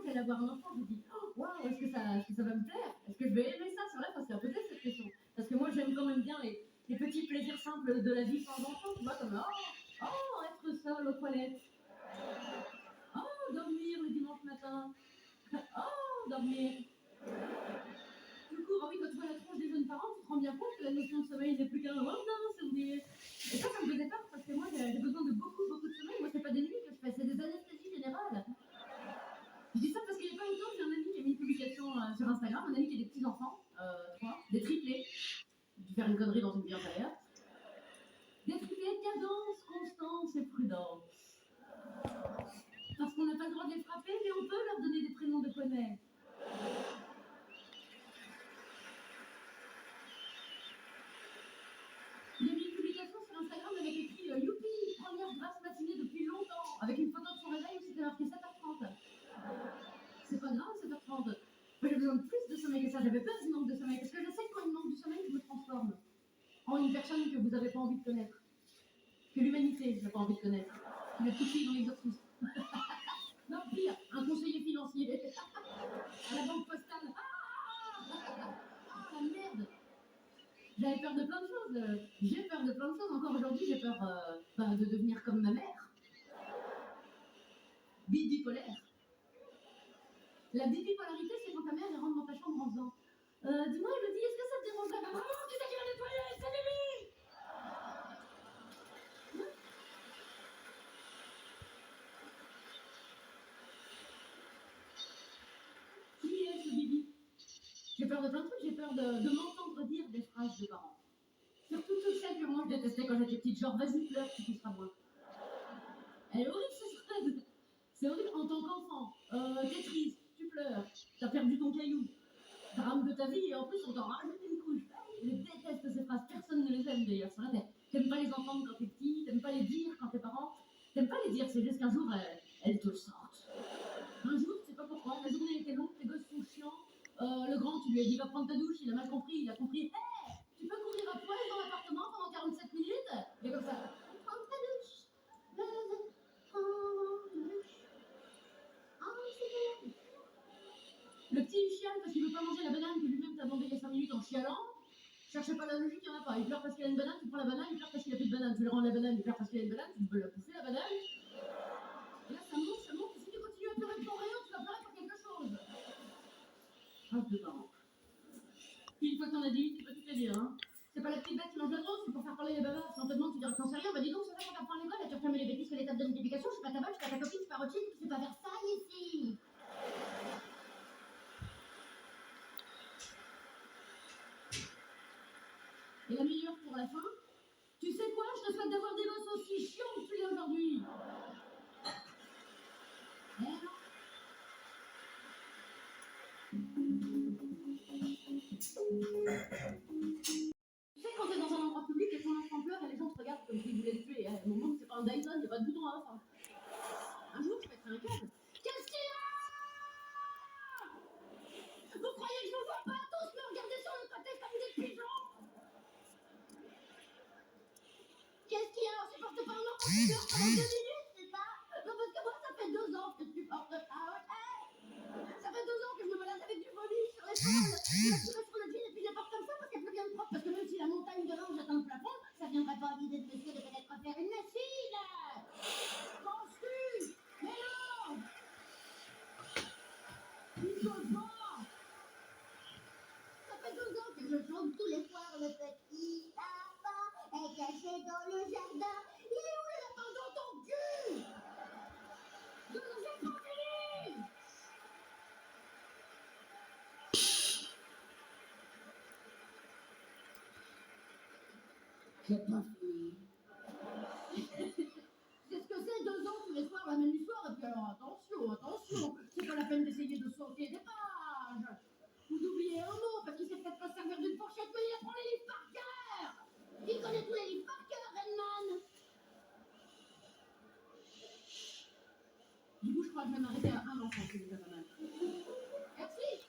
qu'elle allait avoir un enfant, je me dis, oh, waouh, est-ce que ça va me plaire? Est-ce que je vais aimer ça? C'est vrai, parce que c'est un peu cette question. Parce que moi, j'aime quand même bien les petits plaisirs simples de la vie sans enfant, tu vois, comme, être seul aux toilettes. Oh, dormir le dimanche matin. Oh, dormir. Du coup, ah oui, quand tu vois la tronche des jeunes parents, tu te rends bien compte que la notion de sommeil n'est plus qu'un c'est oublié. Et ça me faisait peur parce que moi, j'ai besoin de beaucoup, beaucoup de sommeil. Moi, c'est pas des nuits que je fais, c'est des anesthésies générales. Je dis ça parce qu'il n'y a pas longtemps, j'ai un ami qui a mis une publication sur Instagram, un ami qui a des petits-enfants, trois, des triplés. J'ai dû faire une connerie dans une vie antérieure. Des triplés, cadence, constance et prudence. Parce qu'on n'a pas le droit de les frapper, mais on peut leur donner des prénoms de poney. Il a mis une publication sur Instagram avec écrit Youpi, première grasse matinée depuis longtemps, avec une photo de son réveil où c'était marqué 7h30. C'est pas grave, 7h30. Moi, j'ai besoin de plus de sommeil que ça. J'avais peur du manque de sommeil parce que je sais que quand il manque du sommeil, je me transforme en une personne que vous n'avez pas envie de connaître, que l'humanité n'a pas envie de connaître. Il a touché dans l'exorcisme. Non, pire, un conseiller financier. À la banque postale. La merde. J'avais peur de plein de choses. J'ai peur de plein de choses. Encore aujourd'hui, j'ai peur de devenir comme ma mère. Bipolaire. La bipolarité, c'est quand ta mère elle rentre dans ta chambre en disant dis-moi, Elodie, est-ce que ça te dérangerait pas vraiment que tu vas nettoyer? C'est Bibi. Qui est ce Bibi? J'ai peur de plein de trucs. J'ai peur de m'entendre dire des phrases de parents. Surtout toutes celles que moi je détestais quand j'étais petite, genre vas-y pleure, tu pisseras moins. Elle est horrible cette phrase. C'est horrible en tant qu'enfant. T'es triste, tu pleures, t'as perdu ton caillou, drame de ta vie et en plus on t'en rajoute une couche. Je déteste ces phrases, personne ne les aime d'ailleurs. C'est vrai, t'aimes pas les entendre quand t'es petit, t'aimes pas les dire quand t'es parent, t'aimes pas les dire, c'est juste qu'un jour elles te sortent. Un jour, tu sais pas pourquoi, la journée était longue, tes gosses sont chiants. Le grand, tu lui as dit va prendre ta douche, il a mal compris, il a compris. Hey, tu peux courir à poil dans l'appartement pendant 47 minutes? Et comme ça, prendre ta douche. Le petit il chiale parce qu'il veut pas manger la banane que lui-même t'a demandé il y a 5 minutes en chialant. Cherchez pas la logique, il n'y en a pas. Il pleure parce qu'il a une banane, tu prends la banane, il pleure parce qu'il a plus de banane. Tu lui rends la banane, il pleure parce qu'il a une banane, tu peux la pousser la banane. Et là ça monte, et si tu continues à pleurer pour rien, tu vas pleurer pour quelque chose. Phrase de parents. Puis une fois que t'en as dit, tu peux tout te dire, hein. C'est pas la petite bête qui mange le gros, c'est pour faire parler les bavards. Si on te demande, tu diras que t'en sais rien. Bah dis donc, c'est ça qu'on t'apprend à l'école, là tu refermes les bêtises que les tables de multiplication, je suis pas ta bonne, je suis pas ta copine, je suis pas Rothschild, tu sais pas Versailles ici. Et la meilleure pour la fin, tu sais quoi, je te souhaite d'avoir des gosses aussi chiants que tu l'es aujourd'hui. Eh non. Tu sais, quand t'es dans un endroit public et ton enfant pleure et les gens te regardent comme s'ils voulaient le tuer. À un moment, c'est pas un Dyson, il n'y a pas de bouton à off. Hein. Un jour, je pèterai un câble. Qu'est-ce qu'il y a? Vous croyez que je ne vois pas? Tous me regarder sur le côté comme des pigeons. Qu'est-ce qu'il y a? On supporte pas un enfant qui pleure pendant 2 minutes, c'est ça? Non, parce que moi, ça fait 2 ans que je supporte pas. Ça fait 2 ans que je me balade avec du vomi sur l'épaule. Je la sur le jean et puis je porte comme ça parce qu'il n'y a plus rien de propre. Parce que même si la montagne de linge atteint le plafond, ça ne viendrait pas à l'idée de monsieur de peut-être faire une machine. Penses-tu? Mais non! Il faut pas! Ça fait 2 ans que je chante tous les soirs le petit lapin est caché dans le jardin. Il est où le lapin dans ton cul? J'ai pas fini! J'ai pas fini. C'est ce que c'est 2 ans tous les soirs la même histoire. Et puis alors attention, c'est pas la peine d'essayer de sauter des pages. Vous oubliez un mot parce qu'il sait peut-être pas servir d'une fourchette, mais il apprend les livres par cœur. Il connaît tous les livres par cœur, Redman. Du coup, je crois que je vais m'arrêter à un enfant, c'est déjà pas mal. Merci.